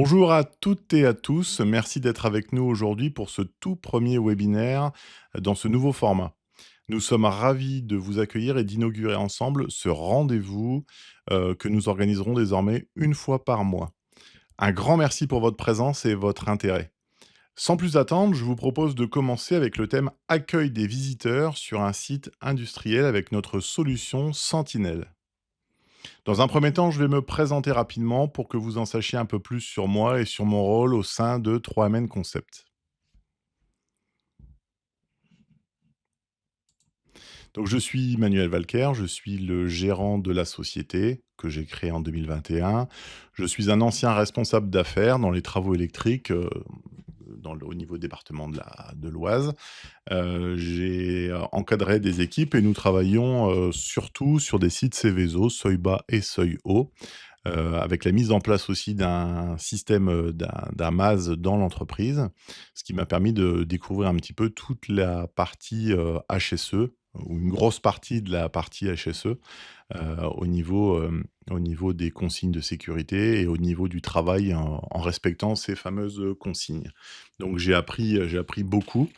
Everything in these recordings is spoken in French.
Bonjour à toutes et à tous, merci d'être avec nous aujourd'hui pour ce tout premier webinaire dans ce nouveau format. Nous sommes ravis de vous accueillir et d'inaugurer ensemble ce rendez-vous que nous organiserons désormais une fois par mois. Un grand merci pour votre présence et votre intérêt. Sans plus attendre, je vous propose de commencer avec le thème accueil des visiteurs sur un site industriel avec notre solution Sentinelle. Dans un premier temps, je vais me présenter rapidement pour que vous en sachiez un peu plus sur moi et sur mon rôle au sein de 3MN Concept. Donc, je suis Manuel Valquer, je suis le gérant de la société que j'ai créée en 2021. Je suis un ancien responsable d'affaires dans les travaux électriques au niveau département de l'Oise. J'ai encadré des équipes et nous travaillons surtout sur des sites Céveso, seuil bas et seuil haut, avec la mise en place aussi d'un système, d'un MAS dans l'entreprise, ce qui m'a permis de découvrir un petit peu toute la partie, HSE ou une grosse partie de la partie HSE, au niveau des consignes de sécurité et au niveau du travail en respectant ces fameuses, consignes. Donc j'ai appris beaucoup.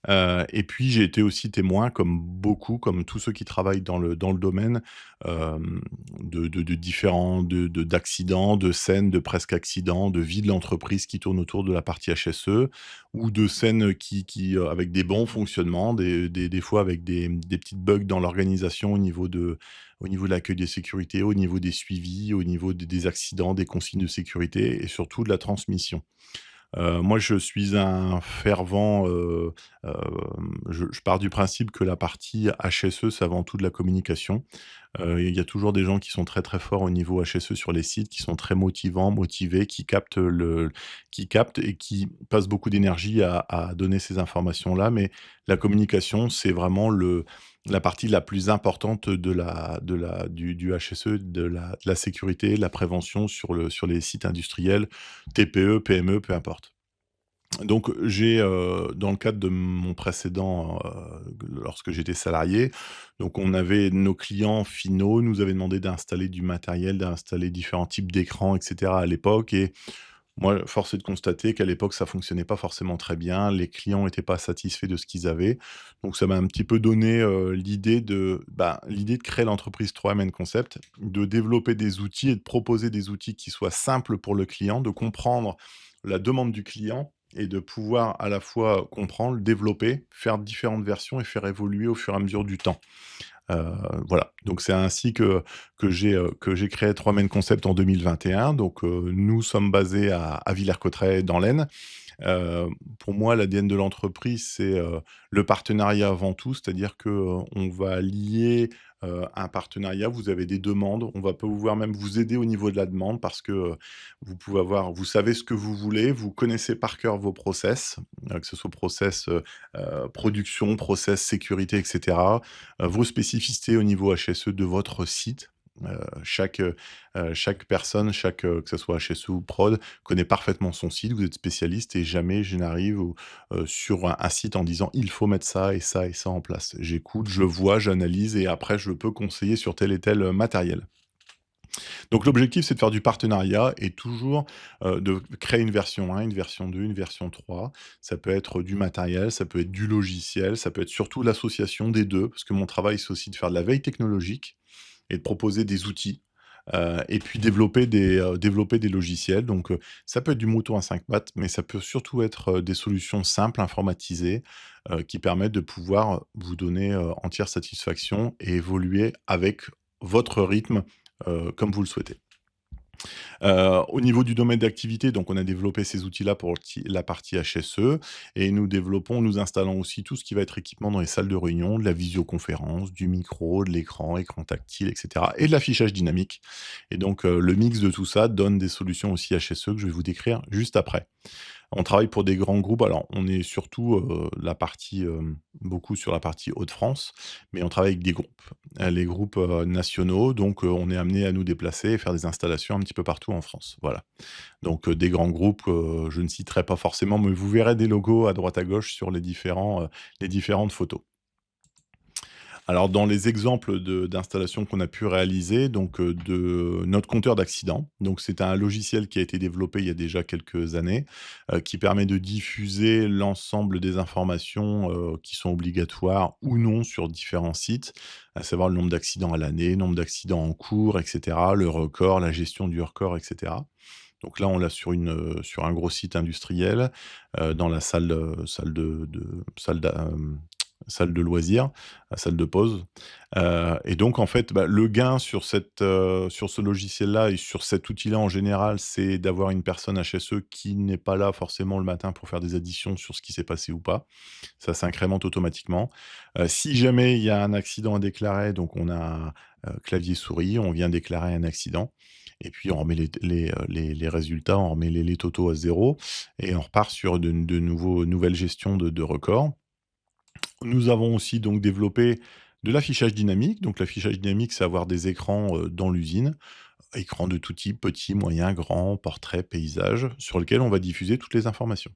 Et puis j'ai été aussi témoin, comme beaucoup, comme tous ceux qui travaillent dans le domaine, hem, de différents d'accidents, de scènes de presque accidents, de vie de l'entreprise qui tourne autour de la partie HSE ou de scènes avec des bons fonctionnements, des fois avec des petites bugs dans l'organisation au niveau de l'accueil des sécurités, au niveau des suivis, au niveau des accidents, des consignes de sécurité et surtout de la transmission. Moi, je suis un fervent, je pars du principe que la partie HSE, c'est avant tout de la communication. Il y a toujours des gens qui sont très, très forts au niveau HSE sur les sites, qui sont très motivants, motivés, qui captent et qui passent beaucoup d'énergie à donner ces informations-là. Mais la communication, c'est vraiment la partie la plus importante du HSE, de la sécurité, de la prévention sur les sites industriels, TPE, PME, peu importe. Donc j'ai, dans le cadre de mon précédent, lorsque j'étais salarié, donc on avait nos clients finaux nous avaient demandé d'installer du matériel, d'installer différents types d'écrans et cetera à l'époque et moi, force est de constater qu'à l'époque, ça fonctionnait pas forcément très bien. Les clients étaient pas satisfaits de ce qu'ils avaient. Donc ça m'a un petit peu donné, l'idée de créer l'entreprise 3MN Concept, de développer des outils et de proposer des outils qui soient simples pour le client, de comprendre la demande du client et de pouvoir à la fois comprendre, développer, faire différentes versions et faire évoluer au fur et à mesure du temps. Heu, voilà, donc c'est ainsi que j'ai créé 3Men Concept en 2021. Donc nous sommes basés à Villers-Cotterêts dans l'Aisne. Pour moi, l'ADN de l'entreprise, c'est, le partenariat avant tout, c'est-à-dire que, on va lier, un partenariat. Vous avez des demandes, on va pouvoir même vous aider au niveau de la demande parce que, vous savez ce que vous voulez, vous connaissez par cœur vos process, que ce soit process, production, process sécurité et cetera, vos spécificités au niveau HSE de votre site. Chaque personne, que ce soit HSE ou prod, connaît parfaitement son site, vous êtes spécialiste et jamais je n'arrive sur un site en disant: «Il faut mettre ça et ça et ça en place». J'écoute, je vois, j'analyse et après je peux conseiller sur tel et tel, matériel. Donc l'objectif, c'est de faire du partenariat et toujours, de créer une version 1, une version 2, une version 3. Ça peut être du matériel, ça peut être du logiciel, ça peut être surtout l'association des 2, parce que mon travail, c'est aussi de faire de la veille technologique et de proposer des outils, et puis développer des logiciels. Donc, ça peut être du mouton à 5 pattes, mais ça peut surtout être, des solutions simples, informatisées, qui permettent de pouvoir vous donner, entière satisfaction et évoluer avec votre rythme, comme vous le souhaitez. Au niveau du domaine d'activité, donc on a développé ces outils-là pour la partie HSE et nous installons aussi tout ce qui va être équipement dans les salles de réunion, de la visioconférence, du micro, de l'écran, écran tactile et cetera et de l'affichage dynamique et donc le mix de tout ça donne des solutions aussi HSE que je vais vous décrire juste après. On travaille pour des grands groupes. Alors, on est surtout, beaucoup sur la partie Hauts-de-France, mais on travaille avec des groupes. Les groupes, nationaux, donc on est amené à nous déplacer et faire des installations un petit peu partout en France, voilà. Donc des grands groupes, je ne citerai pas forcément, mais vous verrez des logos à droite à gauche sur les différentes photos. Alors dans les exemples d'installations qu'on a pu réaliser, donc de notre compteur d'accident, donc c'est un logiciel qui a été développé il y a déjà quelques années, qui permet de diffuser l'ensemble des informations, qui sont obligatoires ou non sur différents sites, à savoir le nombre d'accidents à l'année, nombre d'accidents en cours et cetera, le record, la gestion du record et cetera. Donc là, on l'a sur un gros site industriel, dans la salle de loisirs, la salle de pause, et donc en fait, bah, le gain sur ce logiciel-là et sur cet outil-là en général, c'est d'avoir une personne HSE qui n'est pas là forcément le matin pour faire des additions sur ce qui s'est passé ou pas. Ça s'incrémente automatiquement. Si jamais il y a un accident à déclarer, donc on a, clavier souris, on vient déclarer un accident et puis on remet les résultats, on remet les totaux à zéro et on repart sur de nouveaux nouvelles gestions de records. Nous avons aussi donc développé de l'affichage dynamique. Donc l'affichage dynamique, c'est avoir des écrans, dans l'usine, écrans de tout type, petits, moyens, grands, portraits, paysages, sur lesquels on va diffuser toutes les informations.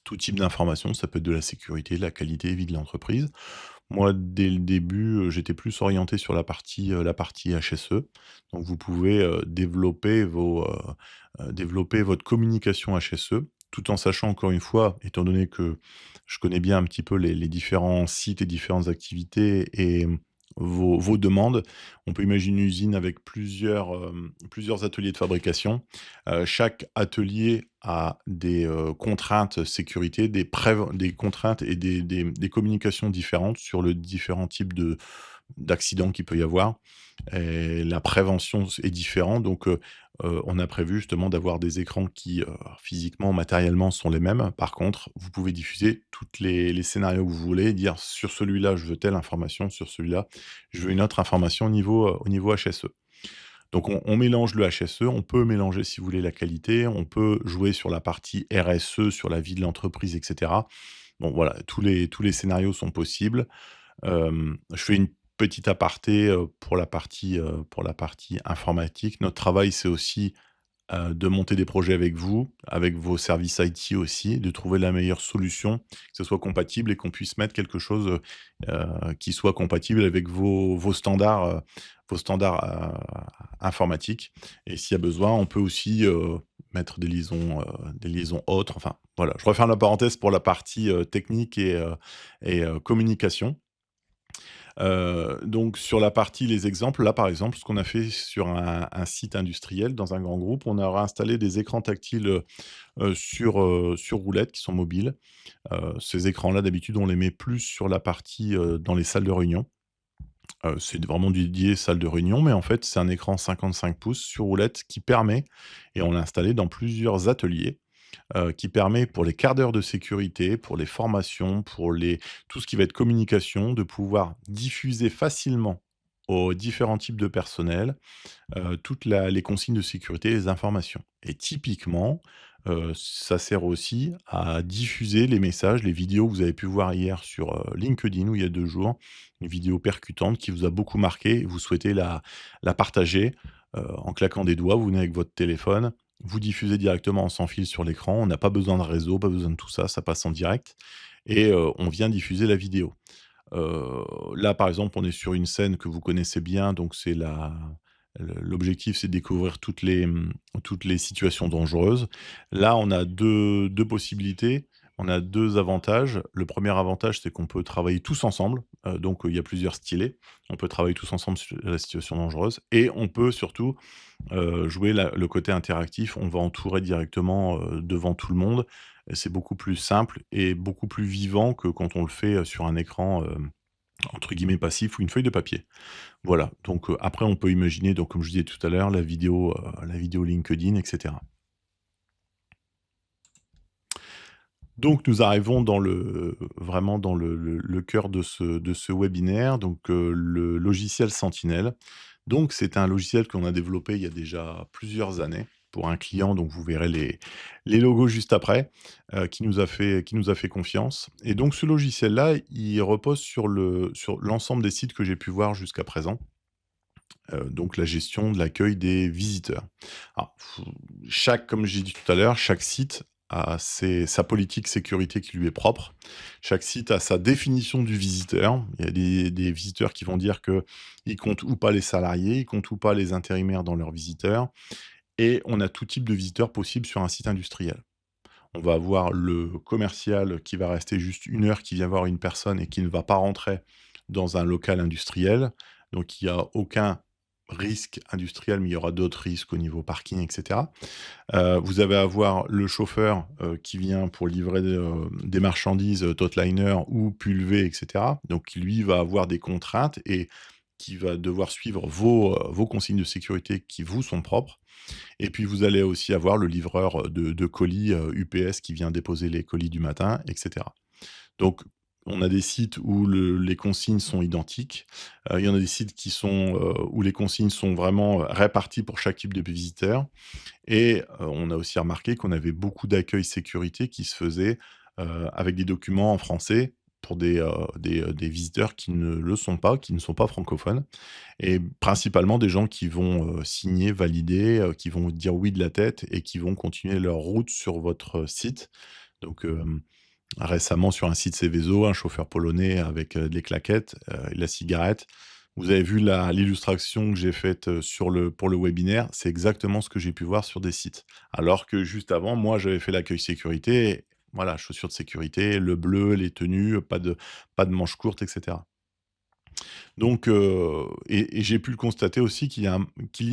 Tout type d'informations, ça peut être de la sécurité, de la qualité, vie de l'entreprise. Moi, dès le début, j'étais plus orienté sur la partie HSE. Donc vous pouvez, développer votre communication HSE, tout en sachant encore une fois, étant donné que je connais bien un petit peu les différents sites et différentes activités et vos demandes. On peut imaginer une usine avec plusieurs ateliers de fabrication. Chaque atelier a des, contraintes sécurité, des contraintes et des communications différentes sur le différents types d'accidents qu'il peut y avoir et la prévention est différente donc on a prévu justement d'avoir des écrans qui, physiquement, matériellement sont les mêmes. Par contre, vous pouvez diffuser toutes les scénarios que vous voulez, dire: «Sur celui-là, je veux telle information, sur celui-là, je veux une autre information au niveau HSE». Donc on mélange le HSE, on peut mélanger, si vous voulez, la qualité, on peut jouer sur la partie RSE, sur la vie de l'entreprise et cetera. Bon voilà, tous les scénarios sont possibles. Je fais une petite aparté, pour la partie informatique. Notre travail, c'est aussi, de monter des projets avec vous, avec vos services IT aussi, de trouver la meilleure solution, que ce soit compatible et qu'on puisse mettre quelque chose, qui soit compatible avec vos standards, informatiques et s'il y a besoin, on peut aussi, mettre des liaisons autres, enfin voilà. Je referme la parenthèse pour la partie, technique et communication. Donc sur la partie les exemples, là, par exemple, ce qu'on a fait sur un site industriel dans un grand groupe, on a installé des écrans tactiles, sur roulettes qui sont mobiles. Ces écrans-là, d'habitude, on les met plus sur la partie, dans les salles de réunion. C'est vraiment dédié salle de réunion, mais en fait, c'est un écran 55 pouces sur roulette qui permet et on l'a installé dans plusieurs ateliers, qui permet pour les quarts d'heure de sécurité, pour les formations, tout ce qui va être communication, de pouvoir diffuser facilement aux différents types de personnel, toutes les consignes de sécurité et les informations. Et typiquement, ça sert aussi à diffuser les messages, les vidéos que vous avez pu voir hier sur, LinkedIn ou il y a 2 jours, une vidéo percutante qui vous a beaucoup marqué et vous souhaitez la partager, en claquant des doigts. Vous venez avec votre téléphone, vous diffusez directement en sans fil sur l'écran. On n'a pas besoin de réseau, pas besoin de tout ça, ça passe en direct et on vient diffuser la vidéo. Là, par exemple, on est sur une scène que vous connaissez bien, donc l'objectif, c'est de découvrir toutes les situations dangereuses. Là, on a deux possibilités, on a 2 avantages. Le premier avantage, c'est qu'on peut travailler tous ensemble, donc il y a plusieurs stylés. On peut travailler tous ensemble sur la situation dangereuse et on peut surtout, jouer le côté interactif. On va entourer directement, devant tout le monde et c'est beaucoup plus simple et beaucoup plus vivant que quand on le fait, sur un écran, entre guillemets «passif» ou une feuille de papier. Voilà, donc après on peut imaginer donc comme je disais tout à l'heure la vidéo LinkedIn et cetera. Donc nous arrivons vraiment dans le cœur de ce webinaire, donc le logiciel Sentinelle. Donc c'est un logiciel qu'on a développé il y a déjà plusieurs années pour un client, donc vous verrez les logos juste après, qui nous a fait confiance et donc ce logiciel-là, il repose sur l'ensemble des sites que j'ai pu voir jusqu'à présent. Donc la gestion de l'accueil des visiteurs. Alors, comme j'ai dit tout à l'heure, chaque site a sa politique sécurité qui lui est propre. Chaque site a sa définition du visiteur. Il y a des visiteurs qui vont dire qu'ils comptent ou pas les salariés, ils comptent ou pas les intérimaires dans leurs visiteurs et on a tout type de visiteurs possible sur un site industriel. On va avoir le commercial qui va rester juste 1 heure, qui vient voir une personne et qui ne va pas rentrer dans un local industriel. Donc il y a aucun risque industriel, mais il y aura d'autres risques au niveau parking et cetera. Vous allez avoir le chauffeur, qui vient pour livrer, des marchandises, Totliner ou pulver et cetera. Donc qui lui va avoir des contraintes et qui va devoir suivre vos consignes de sécurité qui vous sont propres. Et puis vous allez aussi avoir le livreur, de colis, UPS qui vient déposer les colis du matin et cetera. Donc on a des sites où les consignes sont identiques. Il y en a des sites où les consignes sont vraiment, réparties pour chaque type de visiteur et on a aussi remarqué qu'on avait beaucoup d'accueil sécurité qui se faisait, avec des documents en français pour des visiteurs qui ne le sont pas, qui ne sont pas francophones et principalement des gens qui vont, signer, valider, qui vont dire oui de la tête et qui vont continuer leur route sur votre site. Donc, récemment sur un site Céveso, un chauffeur polonais avec, des claquettes, et la cigarette. Vous avez vu l'illustration que j'ai faite, pour le webinaire, c'est exactement ce que j'ai pu voir sur des sites. Alors que juste avant, moi, j'avais fait l'accueil sécurité et voilà, chaussures de sécurité, le bleu, les tenues, pas de manches courtes et cetera. Donc et j'ai pu le constater aussi qu'il y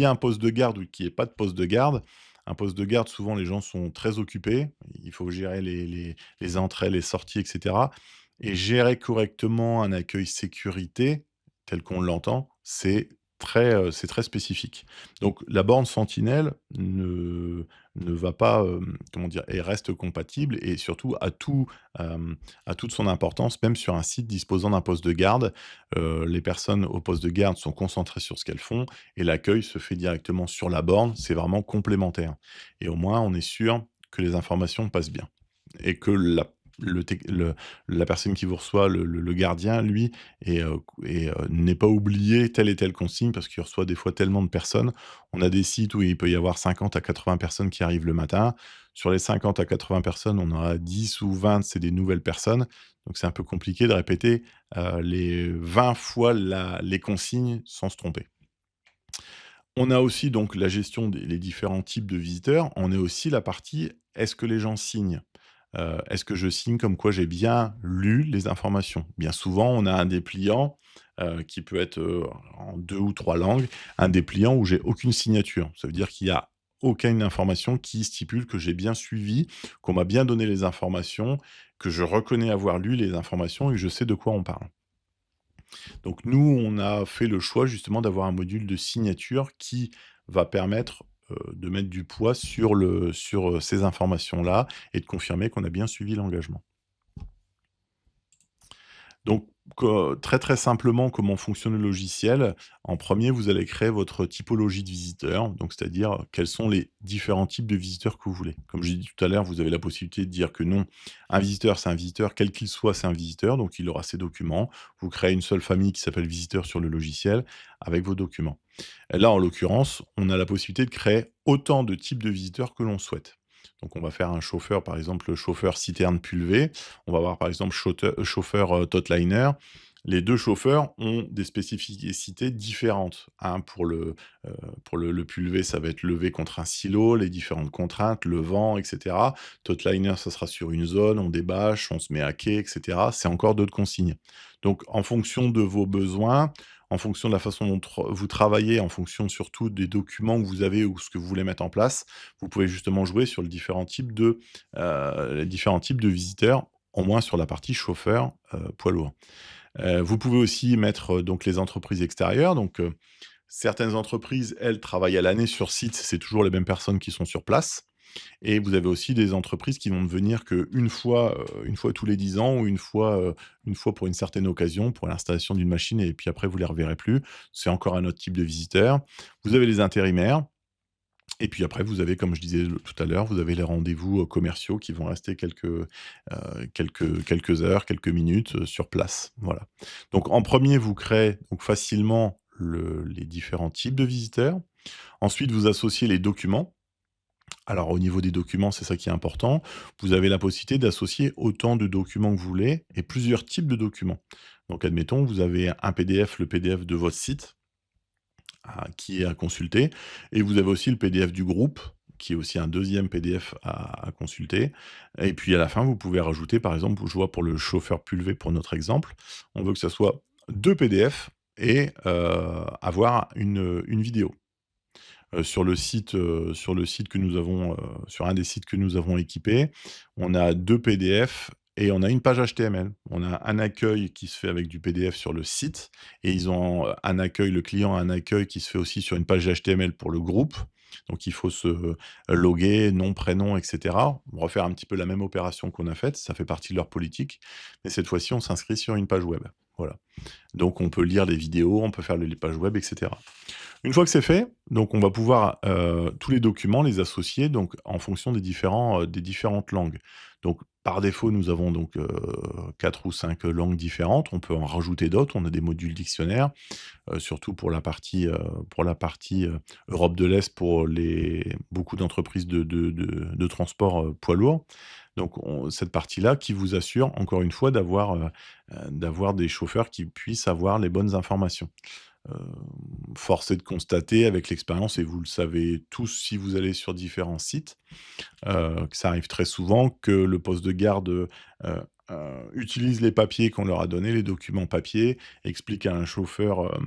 a un poste de garde ou qu'il y ait pas de poste de garde. Un poste de garde, souvent les gens sont très occupés. Il faut gérer les entrées, les sorties et cetera et gérer correctement un accueil sécurité, tel qu'on l'entend, c'est très spécifique. Donc la borne Sentinelle ne va pas, comment dire? Et reste compatible et surtout a toute son importance, même sur un site disposant d'un poste de garde. Les personnes au poste de garde sont concentrées sur ce qu'elles font et l'accueil se fait directement sur la borne. C'est vraiment complémentaire et au moins on est sûr que les informations passent bien et que la personne qui vous reçoit, le gardien, lui, n'ait pas oublié telle et telle consigne parce qu'il reçoit des fois tellement de personnes. On a des sites où il peut y avoir 50 à 80 personnes qui arrivent le matin. Sur les 50 à 80 personnes, on en a 10 ou 20, c'est des nouvelles personnes. Donc c'est un peu compliqué de répéter, les 20 fois les consignes sans se tromper. On a aussi donc la gestion des les différents types de visiteurs. On a aussi la partie: est-ce que les gens signent? Est-ce que je signe comme quoi j'ai bien lu les informations? Bien souvent, on a un dépliant, qui peut être, en 2 ou 3 langues, un dépliant où j'ai aucune signature. Ça veut dire qu'il y a aucune information qui stipule que j'ai bien suivi, qu'on m'a bien donné les informations, que je reconnais avoir lu les informations et que je sais de quoi on parle. Donc nous, on a fait le choix justement d'avoir un module de signature qui va permettre, de mettre du poids sur ces informations-là et de confirmer qu'on a bien suivi l'engagement. Donc, très, très simplement, comment fonctionne le logiciel? En premier, vous allez créer votre typologie de visiteurs, donc c'est-à-dire, quels sont les différents types de visiteurs que vous voulez. Comme j'ai dit tout à l'heure, vous avez la possibilité de dire que non, un visiteur, c'est un visiteur, quel qu'il soit, c'est un visiteur, donc il aura ses documents. Vous créez une seule famille qui s'appelle visiteur sur le logiciel avec vos documents. Et là, en l'occurrence, on a la possibilité de créer autant de types de visiteurs que l'on souhaite. Donc on va faire un chauffeur, par exemple, le chauffeur citerne pulvé. On va avoir par exemple chauffeur, Totliner. Les 2 chauffeurs ont des spécificités différentes. Un pour le pulvé, ça va être levé contre un silo, les différentes contraintes, le vent et cetera. Totliner, ça sera sur une zone, on débâche, on se met à quai et cetera. C'est encore d'autres consignes. Donc en fonction de vos besoins, en fonction de la façon dont vous travaillez, en fonction surtout des documents que vous avez ou ce que vous voulez mettre en place, vous pouvez justement jouer sur les différents types de visiteurs, au moins sur la partie chauffeur, poids lourd. Vous pouvez aussi mettre, donc les entreprises extérieures, donc certaines entreprises, elles, travaillent à l'année sur site, c'est toujours les mêmes personnes qui sont sur place et vous avez aussi des entreprises qui vont ne venir une fois tous les 10 ans ou une fois pour une certaine occasion, pour l'installation d'une machine et puis après vous les reverrez plus. C'est encore un autre type de visiteur. Vous avez les intérimaires et puis après, vous avez, comme je disais tout à l'heure, vous avez les rendez-vous, commerciaux qui vont rester quelques heures, quelques minutes, sur place. Voilà. Donc en premier, vous créez donc facilement les différents types de visiteurs. Ensuite, vous associez les documents Alors au niveau des documents, c'est ça qui est important. Vous avez la possibilité d'associer autant de documents que vous voulez et plusieurs types de documents. Donc admettons, vous avez un PDF, le PDF de votre site, qui est à consulter et vous avez aussi le PDF du groupe, qui est aussi un deuxième PDF à consulter et puis à la fin, vous pouvez rajouter par exemple, je vois pour le chauffeur pulvé pour notre exemple, on veut que ça soit 2 PDF et avoir une vidéo. Sur le site que nous avons, sur un des sites que nous avons équipés, on a 2 PDF et on a une page HTML. On a un accueil qui se fait avec du PDF sur le site et ils ont, un accueil le client a un accueil qui se fait aussi sur une page HTML pour le groupe. Donc il faut se, loguer, nom, prénom et cetera. Refaire un petit peu la même opération qu'on a faite, ça fait partie de leur politique, mais cette fois-ci, on s'inscrit sur une page web. Voilà. Donc on peut lire les vidéos, on peut faire les pages web et cetera. Une fois que c'est fait, donc on va pouvoir, tous les documents les associer donc en fonction des différentes langues. Donc par défaut, nous avons donc, 4 ou 5 langues différentes. On peut en rajouter d'autres. On a des modules dictionnaires, surtout pour la partie, Europe de l'Est pour les beaucoup d'entreprises de transport, poids lourds. Donc on cette partie-là qui vous assure encore une fois d'avoir des chauffeurs qui puissent avoir les bonnes informations. Force est de constater avec l'expérience et vous le savez tous si vous allez sur différents sites, que ça arrive très souvent que le poste de garde, utilise les papiers qu'on leur a donnés, les documents papier, explique à un chauffeur,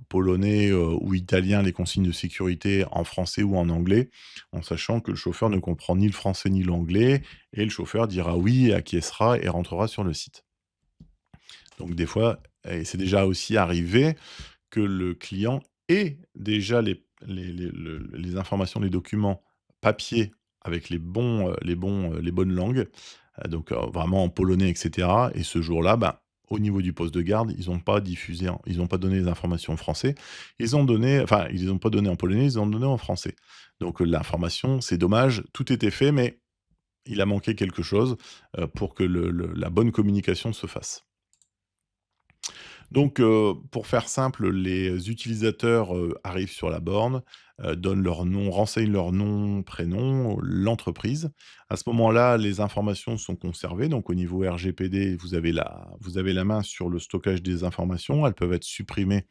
polonais, ou italien les consignes de sécurité en français ou en anglais, en sachant que le chauffeur ne comprend ni le français ni l'anglais et le chauffeur dira «oui» et acquiescera et rentrera sur le site. Donc des fois et c'est déjà aussi arrivé que le client ait déjà les informations, les documents papier avec les bonnes langues, donc vraiment en polonais et cetera et ce jour-là, ben, au niveau du poste de garde, ils ont pas donné les informations en français. Ils les ont pas donné en polonais, ils ont donné en français. Donc l'information, c'est dommage, tout était fait, mais il a manqué quelque chose, pour que la bonne communication se fasse. Donc, pour faire simple, les utilisateurs, arrivent sur la borne, donnent leur nom, renseignent leur nom, prénom, l'entreprise. À ce moment-là, les informations sont conservées, donc au niveau RGPD, vous avez la main sur le stockage des informations. Elles peuvent être supprimées.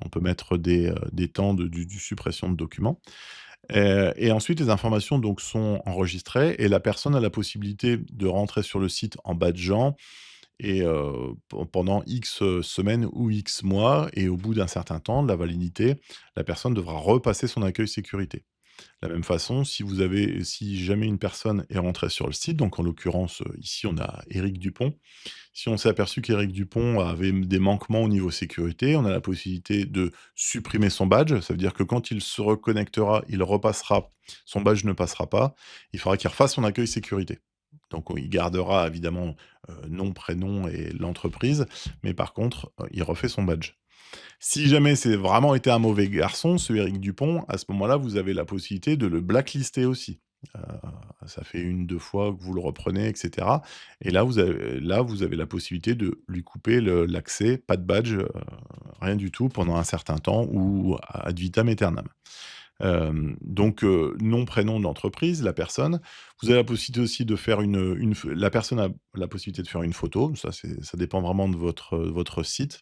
On peut mettre des temps du suppression de documents. Et ensuite, les informations donc sont enregistrées et la personne a la possibilité de rentrer sur le site en badgeant et pendant X, semaines ou X mois et au bout d'un certain temps de la validité, la personne devra repasser son accueil sécurité. De la même façon, si jamais une personne est rentrée sur le site, donc en l'occurrence, ici on a Éric Dupont. Si on s'est aperçu qu'Éric Dupont avait des manquements au niveau sécurité, on a la possibilité de supprimer son badge. Ça veut dire que quand il se reconnectera, il repassera, son badge ne passera pas. Il faudra qu'il refasse son accueil sécurité. Donc il gardera évidemment, nom, prénom et l'entreprise, mais par contre, il refait son badge. Si jamais c'est vraiment été un mauvais garçon, ce Éric Dupont, à ce moment-là, vous avez la possibilité de le blacklister aussi. Heu, Ça fait une, 2 fois que vous le reprenez et cetera et là, vous avez la possibilité de lui couper l'accès, pas de badge, rien du tout pendant un certain temps ou ad vitam aeternam. Donc nom, prénom de l'entreprise, la personne. Vous avez la possibilité aussi de faire la personne a la possibilité de faire une photo, ça dépend vraiment de votre site.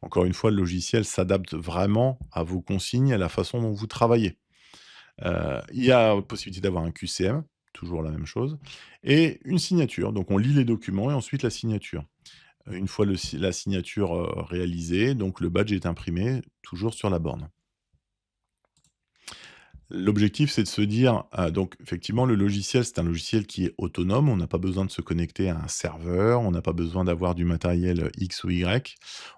Encore une fois, le logiciel s'adapte vraiment à vos consignes, à la façon dont vous travaillez. Il y a possibilité d'avoir un QCM, toujours la même chose et une signature. Donc on lit les documents et ensuite la signature. Une fois la signature, réalisée, donc le badge est imprimé, toujours sur la borne. L'objectif, c'est de se dire, donc effectivement, le logiciel, c'est un logiciel qui est autonome. On n'a pas besoin de se connecter à un serveur, on n'a pas besoin d'avoir du matériel, X ou Y.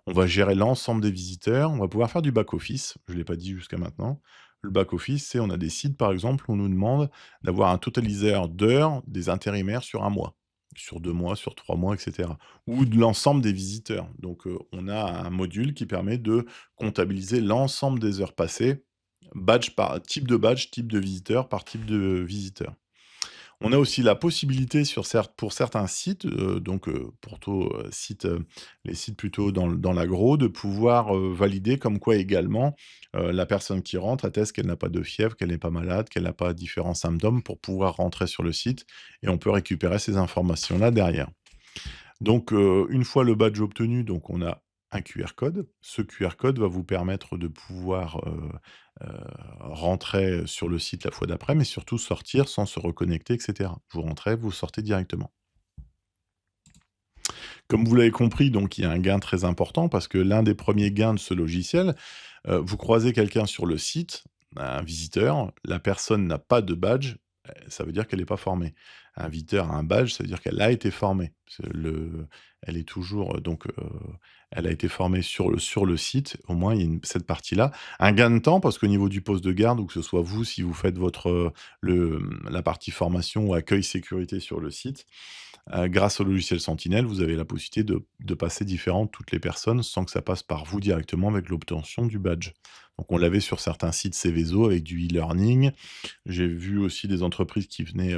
On va gérer l'ensemble des visiteurs, on va pouvoir faire du back office, je ne l'ai pas dit jusqu'à maintenant. Le back office, c'est on a des sites, par exemple, où on nous demande d'avoir un totaliseur d'heures des intérimaires sur un mois, sur 2 mois, sur 3 mois et cetera ou de l'ensemble des visiteurs. Donc, on a un module qui permet de comptabiliser l'ensemble des heures passées. Badge par type de visiteur par type de visiteur. On a aussi la possibilité pour certains sites, donc plutôt, les sites plutôt dans l'agro, de pouvoir, valider comme quoi également, la personne qui rentre atteste qu'elle n'a pas de fièvre, qu'elle n'est pas malade, qu'elle n'a pas différents symptômes pour pouvoir rentrer sur le site et on peut récupérer ces informations-là derrière. Donc, une fois le badge obtenu, donc on a un QR code. Ce QR code va vous permettre de pouvoir, rentrer sur le site la fois d'après, mais surtout sortir sans se reconnecter et cetera. Vous rentrez, vous sortez directement. Comme vous l'avez compris, donc il y a un gain très important parce que l'un des premiers gains de ce logiciel, vous croisez quelqu'un sur le site, un visiteur, la personne n'a pas de badge, ça veut dire qu'elle n'est pas formée. Un visiteur a un badge, ça veut dire qu'elle a été formée. Elle est toujours, elle a été formée sur le site, au moins il y a cette partie-là. Un gain de temps parce qu'au niveau du poste de garde ou que ce soit vous, si vous faites la partie formation ou accueil sécurité sur le site, grâce au logiciel Sentinelle, vous avez la possibilité de passer toutes les personnes sans que ça passe par vous directement avec l'obtention du badge. Donc on l'avait sur certains sites Céveso avec du e-learning. J'ai vu aussi des entreprises qui venaient,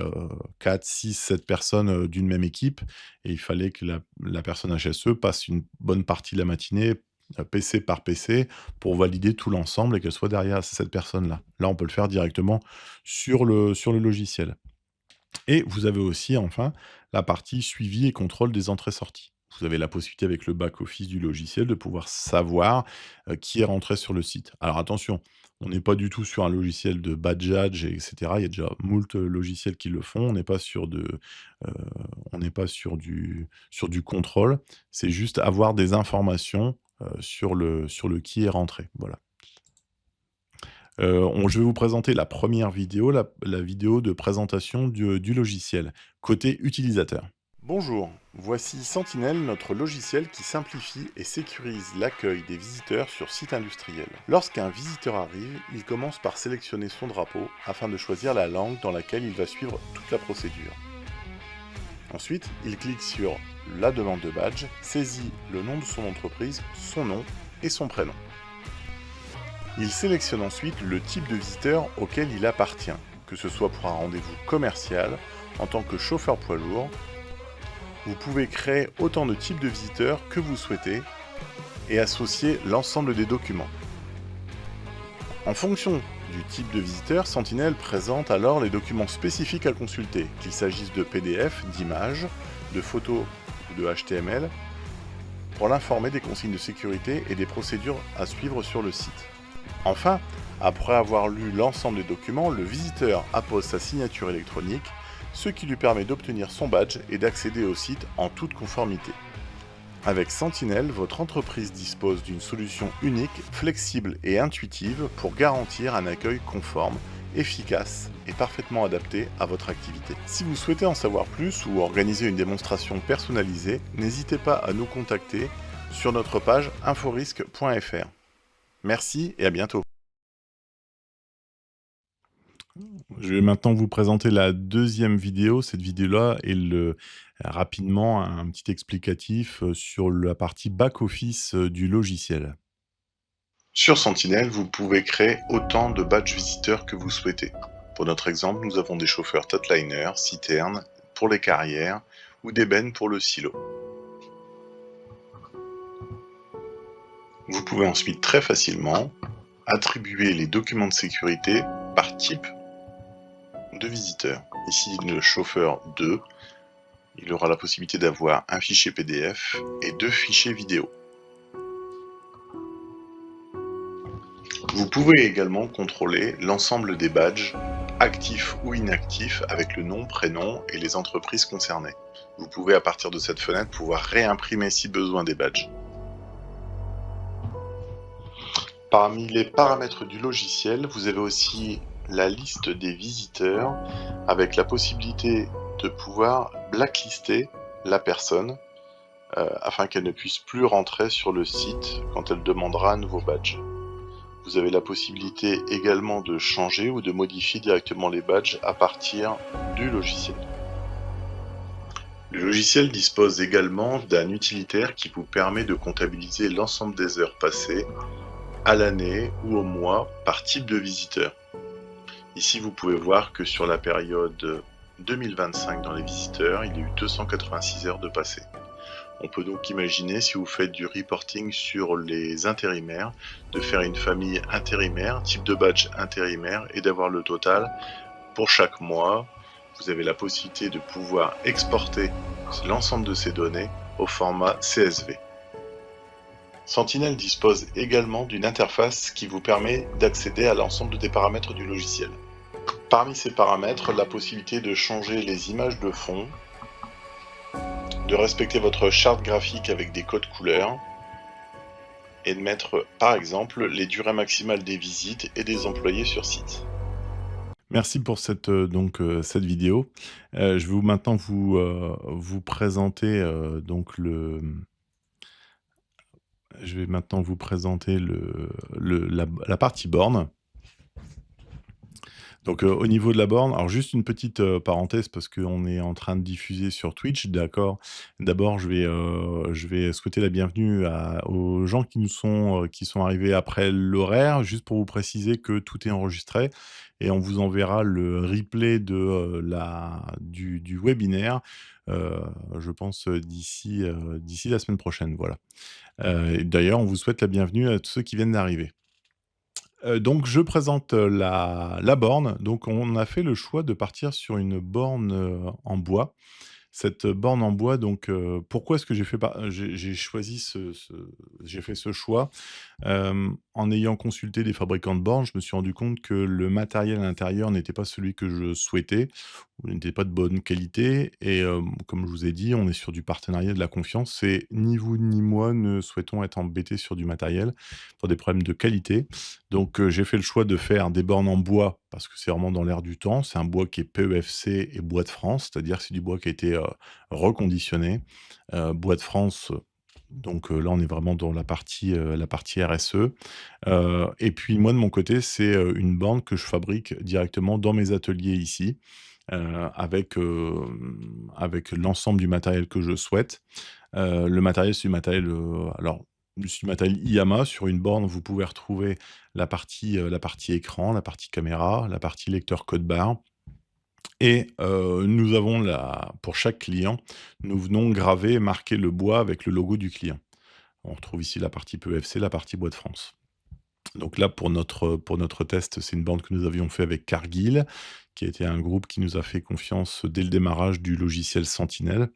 4, 6, 7 personnes, d'une même équipe et il fallait que la personne HSE passe une bonne partie de la matinée, PC par PC pour valider tout l'ensemble et qu'elle soit derrière cette personne-là. Là, on peut le faire directement sur le logiciel. Et vous avez aussi enfin la partie suivi et contrôle des entrées-sorties. Vous avez la possibilité avec le back-office du logiciel de pouvoir savoir, qui est rentré sur le site. Alors attention, on n'est pas du tout sur un logiciel de badgeage et cetera. Il y a déjà moult, logiciels qui le font. Heu, on n'est pas sur du contrôle. C'est juste avoir des informations, sur le qui est rentré. Voilà. Je vais vous présenter la première vidéo, la vidéo de présentation du logiciel, côté utilisateur. Bonjour, voici Sentinelle, notre logiciel qui simplifie et sécurise l'accueil des visiteurs sur site industriel. Lorsqu'un visiteur arrive, il commence par sélectionner son drapeau afin de choisir la langue dans laquelle il va suivre toute la procédure. Ensuite, il clique sur la demande de badge, saisit le nom de son entreprise, son nom et son prénom. Il sélectionne ensuite le type de visiteur auquel il appartient, que ce soit pour un rendez-vous commercial, en tant que chauffeur poids lourd. Vous pouvez créer autant de types de visiteurs que vous souhaitez et associer l'ensemble des documents. En fonction du type de visiteur, Sentinelle présente alors les documents spécifiques à consulter, qu'il s'agisse de PDF, d'images, de photos ou de HTML, pour l'informer des consignes de sécurité et des procédures à suivre sur le site. Enfin, après avoir lu l'ensemble des documents, le visiteur appose sa signature électronique, ce qui lui permet d'obtenir son badge et d'accéder au site en toute conformité. Avec Sentinelle, votre entreprise dispose d'une solution unique, flexible et intuitive pour garantir un accueil conforme, efficace et parfaitement adapté à votre activité. Si vous souhaitez en savoir plus ou organiser une démonstration personnalisée, n'hésitez pas à nous contacter sur notre page inforisque.fr. Merci et à bientôt. Je vais maintenant vous présenter la deuxième vidéo. Cette vidéo-là est rapidement un petit explicatif sur la partie back-office du logiciel. Sur Sentinelle, vous pouvez créer autant de badges visiteurs que vous souhaitez. Pour notre exemple, nous avons des chauffeurs Tatliner, citernes pour les carrières ou des bennes pour le silo. Vous pouvez ensuite très facilement attribuer les documents de sécurité par type de visiteur. Ici, le chauffeur 2, il aura la possibilité d'avoir un fichier PDF et 2 fichiers vidéo. Vous pouvez également contrôler l'ensemble des badges, actifs ou inactifs, avec le nom, prénom et les entreprises concernées. Vous pouvez à partir de cette fenêtre pouvoir réimprimer si besoin des badges. Parmi les paramètres du logiciel, vous avez aussi la liste des visiteurs avec la possibilité de pouvoir blacklister la personne afin qu'elle ne puisse plus rentrer sur le site quand elle demandera un nouveau badge. Vous avez la possibilité également de changer ou de modifier directement les badges à partir du logiciel. Le logiciel dispose également d'un utilitaire qui vous permet de comptabiliser l'ensemble des heures passées à l'année ou au mois par type de visiteur. Ici, vous pouvez voir que sur la période 2025 dans les visiteurs, il y a eu 286 heures de passé. On peut donc imaginer, si vous faites du reporting sur les intérimaires, de faire une famille intérimaire, type de badge intérimaire, et d'avoir le total pour chaque mois. Vous avez la possibilité de pouvoir exporter l'ensemble de ces données au format CSV. Sentinel dispose également d'une interface qui vous permet d'accéder à l'ensemble des paramètres du logiciel. Parmi ces paramètres, la possibilité de changer les images de fond, de respecter votre charte graphique avec des codes couleurs et de mettre par exemple les durées maximales des visites et des employés sur site. Merci pour cette vidéo. Je vais maintenant vous présenter je vais maintenant vous présenter la partie borne. Donc, au niveau de la borne, alors juste une petite, parenthèse parce qu'on est en train de diffuser sur Twitch, d'accord? D'abord, je vais souhaiter la bienvenue aux gens qui sont arrivés après l'horaire, juste pour vous préciser que tout est enregistré et on vous enverra le replay du webinaire, heu, je pense, d'ici la semaine prochaine, voilà. Et d'ailleurs, on vous souhaite la bienvenue à tous ceux qui viennent d'arriver. Donc je présente, la borne. Donc on a fait le choix de partir sur une borne, en bois. Cette borne en bois donc, pourquoi est-ce que j'ai choisi j'ai fait ce choix? En ayant consulté des fabricants de bornes, je me suis rendu compte que le matériel à l'intérieur n'était pas celui que je souhaitais, ou n'était pas de bonne qualité et comme je vous ai dit, on est sur du partenariat, de la confiance et ni vous ni moi ne souhaitons être embêtés sur du matériel pour des problèmes de qualité. Donc j'ai fait le choix de faire des bornes en bois parce que c'est vraiment dans l'air du temps. C'est un bois qui est PEFC et bois de France, c'est-à-dire que c'est du bois qui a été, reconditionné. Bois de France, donc là, on est vraiment dans la partie RSE. Et puis moi, de mon côté, c'est, une borne que je fabrique directement dans mes ateliers ici, avec l'ensemble du matériel que je souhaite. Le matériel, c'est du matériel, c'est du matériel IAMA. Sur une borne, vous pouvez retrouver la partie écran, la partie caméra, la partie lecteur code barre et nous avons pour chaque client, nous venons graver et marquer le bois avec le logo du client. On retrouve ici la partie PEFC, la partie bois de France. Donc là, pour notre test, c'est une borne que nous avions fait avec Cargill, qui a été un groupe qui nous a fait confiance dès le démarrage du logiciel Sentinel.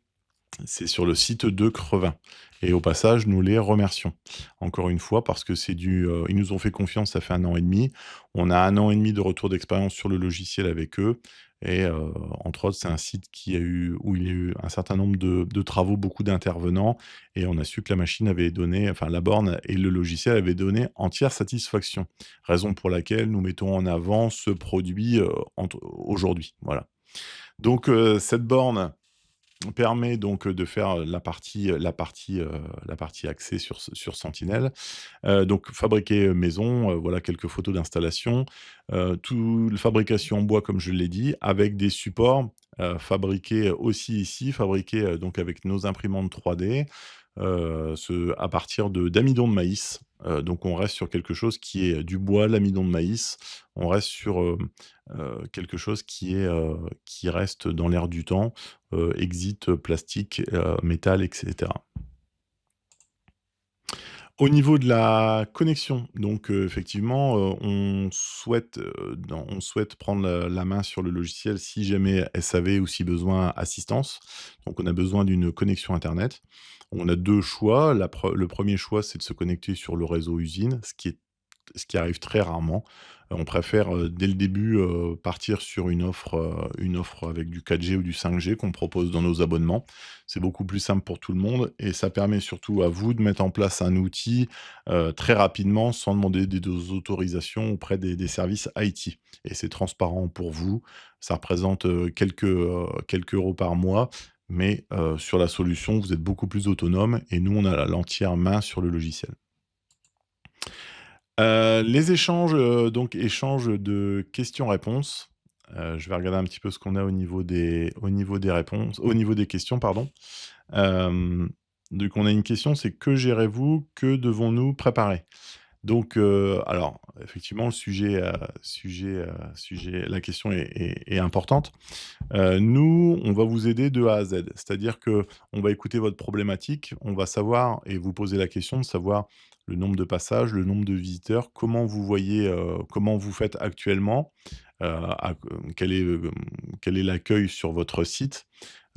C'est sur le site de Crevin et au passage, nous les remercions. Encore une fois parce que ils nous ont fait confiance, ça fait 1 an et demi. On a 1 an et demi de retour d'expérience sur le logiciel avec eux et entre autres, c'est un site où il y a eu un certain nombre de travaux, beaucoup d'intervenants et on a su que la machine avait donné enfin la borne et le logiciel avaient donné entière satisfaction. Raison pour laquelle nous mettons en avant ce produit, aujourd'hui, voilà. Donc cette borne permet donc, de faire, la partie axée sur Sentinel. Donc fabriqué, maison, voilà quelques photos d'installation. Tout fabrication en bois comme je l'ai dit, avec des supports, fabriqués aussi ici, fabriqués, donc avec nos imprimantes 3D, à partir d'amidon de maïs. Donc on reste sur quelque chose qui est du bois, l'amidon de maïs. On reste sur, quelque chose qui reste dans l'air du temps, exit, plastique, métal et cetera. Au niveau de la connexion, donc effectivement, on souhaite prendre la main sur le logiciel si jamais SAV ou si besoin assistance. Donc on a besoin d'une connexion internet. On a 2 choix. Le premier choix, c'est de se connecter sur le réseau usine, ce qui arrive très rarement. On préfère, dès le début, partir sur une offre avec du 4G ou du 5G qu'on propose dans nos abonnements. C'est beaucoup plus simple pour tout le monde et ça permet surtout à vous de mettre en place un outil, très rapidement sans demander des autorisations auprès des services IT et c'est transparent pour vous. Ça représente, quelques euros par mois mais sur la solution, vous êtes beaucoup plus autonome et nous, on a l'entière main sur le logiciel. Les échanges, donc échanges de questions-réponses. Je vais regarder un petit peu ce qu'on a au niveau des questions, pardon. Donc on a une question, c'est: «Que gérez-vous? Que devons-nous préparer?» Alors effectivement la question est importante. Nous, on va vous aider de A à Z. C'est-à-dire que on va écouter votre problématique, on va savoir et vous poser la question de savoir le nombre de passages, le nombre de visiteurs, comment vous voyez, comment vous faites actuellement, quel est, quel est l'accueil sur votre site,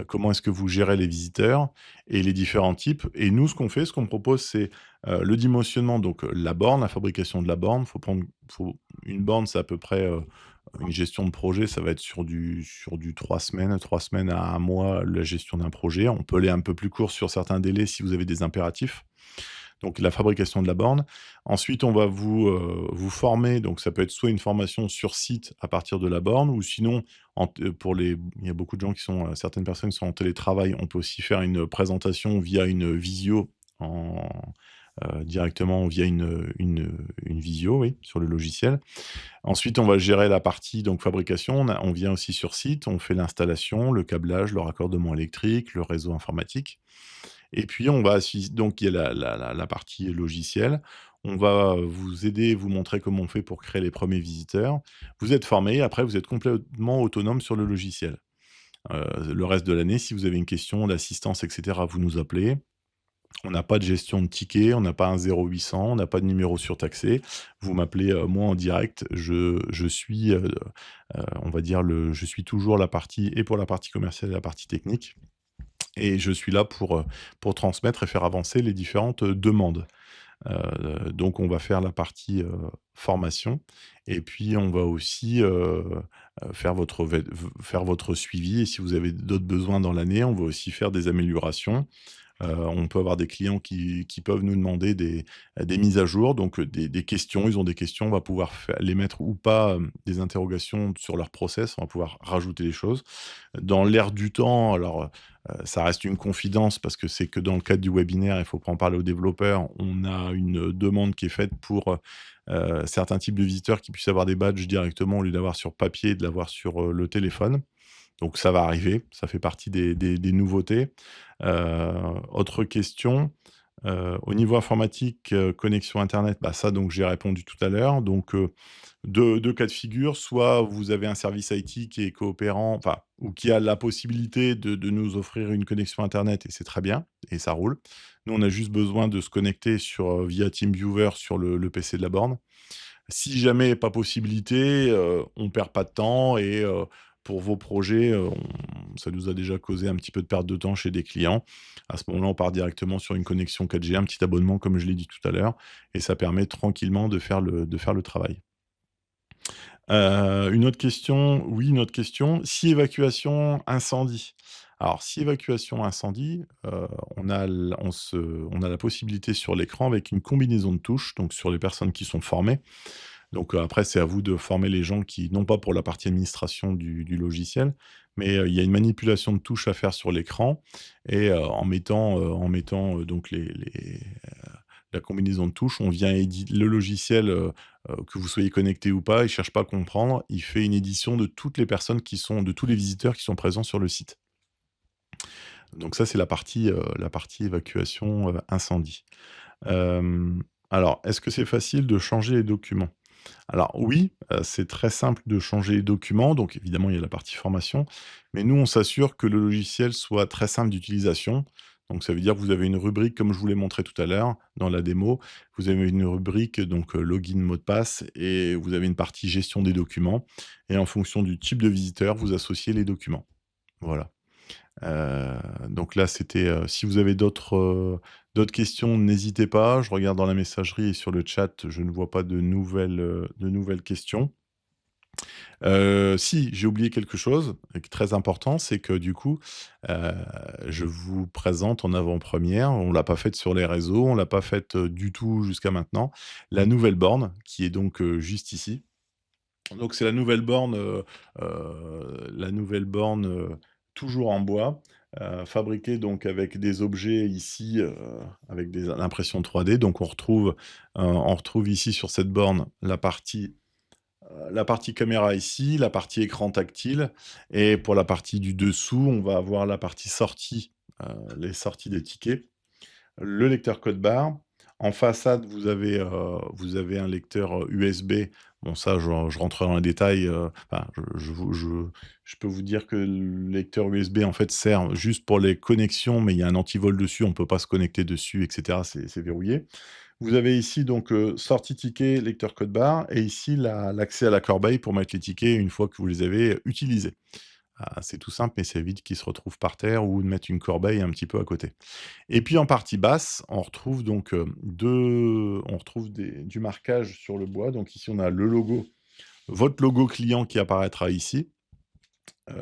comment est-ce que vous gérez les visiteurs et les différents types. Et nous, ce qu'on propose, c'est, le dimensionnement, donc la borne, la fabrication de la borne. Faut une borne, c'est à peu près, une gestion de projet, ça va être sur du 3 semaines à 1 mois, la gestion d'un projet. On peut aller un peu plus court sur certains délais si vous avez des impératifs. Donc la fabrication de la borne. Ensuite, on va vous former, donc ça peut être soit une formation sur site à partir de la borne ou sinon il y a beaucoup de gens qui sont, certaines personnes qui sont en télétravail, on peut aussi faire une présentation via une visio en directement via une visio, oui, sur le logiciel. Ensuite, on va gérer la partie donc fabrication. On vient aussi sur site, on fait l'installation, le câblage, le raccordement électrique, le réseau informatique. Et puis on va donc il y a la partie logicielle. On va vous aider, vous montrer comment on fait pour créer les premiers visiteurs. Vous êtes formé, après vous êtes complètement autonome sur le logiciel. Le reste de l'année, si vous avez une question d'assistance et cetera, vous nous appelez. On n'a pas de gestion de tickets, on n'a pas un 0800, on n'a pas de numéro surtaxé. Vous m'appelez, moi en direct, je suis, on va dire je suis toujours la partie et pour la partie commerciale et la partie technique et je suis là pour transmettre et faire avancer les différentes, demandes. Donc on va faire la partie, formation et puis on va aussi, faire votre suivi et si vous avez d'autres besoins dans l'année, on va aussi faire des améliorations. On peut avoir des clients qui peuvent nous demander des mises à jour, donc des questions. Ils ont des questions, on va pouvoir les mettre ou pas, des interrogations sur leur process, on va pouvoir rajouter des choses. Dans l'air du temps, alors, ça reste une confidence parce que c'est que dans le cadre du webinaire, il faut pas en parler aux développeurs. On a une demande qui est faite pour, certains types de visiteurs qui puissent avoir des badges directement au lieu d'avoir sur papier et de l'avoir sur, le téléphone. Donc ça va arriver, ça fait partie des nouveautés. Autre question, au niveau informatique, connexion internet, bah, ça donc j'ai répondu tout à l'heure. Donc, 2 cas de figure, soit vous avez un service IT qui est coopérant, enfin, ou qui a la possibilité de nous offrir une connexion internet et c'est très bien et ça roule. Nous, on a juste besoin de se connecter via TeamViewer sur le PC de la borne. Si jamais pas possibilité, on perd pas de temps et pour vos projets, ça nous a déjà causé un petit peu de perte de temps chez des clients. À ce moment-là, on part directement sur une connexion 4G, un petit abonnement comme je l'ai dit tout à l'heure et ça permet tranquillement de faire le travail. Une autre question, oui, une autre question, si évacuation incendie. Alors si évacuation incendie, on a la possibilité sur l'écran avec une combinaison de touches, donc sur les personnes qui sont formées. Donc, après, c'est à vous de former les gens qui non pas pour la partie administration du logiciel, mais, il y a une manipulation de touches à faire sur l'écran et donc la combinaison de touches, on vient le logiciel, que vous soyez connecté ou pas, il cherche pas à comprendre, il fait une édition de tous les visiteurs qui sont présents sur le site. Donc ça, c'est la partie évacuation, incendie. Alors, est-ce que c'est facile de changer les documents? Alors oui, c'est très simple de changer les documents, donc évidemment, il y a la partie formation, mais nous, on s'assure que le logiciel soit très simple d'utilisation. Donc ça veut dire que vous avez une rubrique, comme je vous l'ai montré tout à l'heure dans la démo, vous avez une rubrique donc login, mot de passe et vous avez une partie gestion des documents et en fonction du type de visiteur, vous associez les documents. Voilà. Donc là, c'était, si vous avez d'autres questions, n'hésitez pas. Je regarde dans la messagerie et sur le chat, je ne vois pas de nouvelles questions. Si, j'ai oublié quelque chose, qui est très important, c'est que du coup, heu, je vous présente en avant-première, on l'a pas faite sur les réseaux, on l'a pas faite, du tout jusqu'à maintenant, la nouvelle borne qui est donc, juste ici. Donc c'est la nouvelle borne, toujours en bois, fabriquée donc avec des objets ici, avec l'impression 3D. Donc on retrouve ici sur cette borne la partie caméra ici, la partie écran tactile et pour la partie du dessous, on va avoir la partie sortie, les sorties des tickets, le lecteur code barre. En façade, vous avez un lecteur, USB. Bon ça, je rentrerai dans les détails, enfin, je peux vous dire que le lecteur USB, en fait, sert juste pour les connexions, mais il y a un antivol dessus, on ne peut pas se connecter dessus et cetera, c'est verrouillé. Vous avez ici donc, sortie ticket, lecteur code barre et ici l'accès à la corbeille pour mettre les tickets une fois que vous les avez utilisés. Ah, c'est tout simple, mais ça évite qu'ils se retrouvent par terre ou de mettre une corbeille un petit peu à côté. Et puis en partie basse, on retrouve donc, on retrouve du marquage sur le bois. Donc ici, on a le logo, votre logo client qui apparaîtra ici.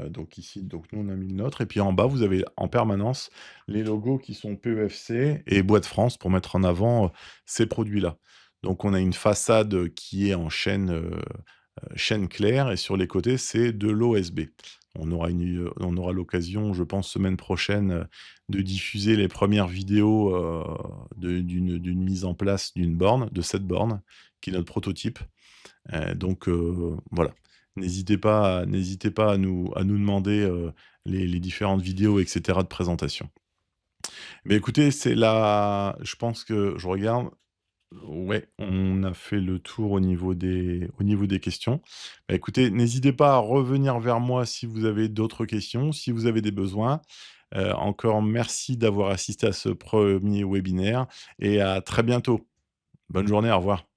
Donc ici, donc nous, on a mis le nôtre et puis en bas, vous avez en permanence les logos qui sont PEFC et Bois de France pour mettre en avant, ces produits-là. Donc on a une façade, qui est en chêne clair et sur les côtés, c'est de l'OSB. On aura l'occasion, je pense, semaine prochaine, de diffuser les premières vidéos, d'une mise en place d'une borne, de cette borne, qui est notre prototype. Donc voilà. N'hésitez pas à nous demander, les différentes vidéos et cetera de présentation. Mais écoutez, c'est la je pense que je regarde, ouais, on a fait le tour au niveau des questions. Bah, écoutez, n'hésitez pas à revenir vers moi si vous avez d'autres questions, si vous avez des besoins. Encore merci d'avoir assisté à ce premier webinaire et à très bientôt. Bonne journée, au revoir.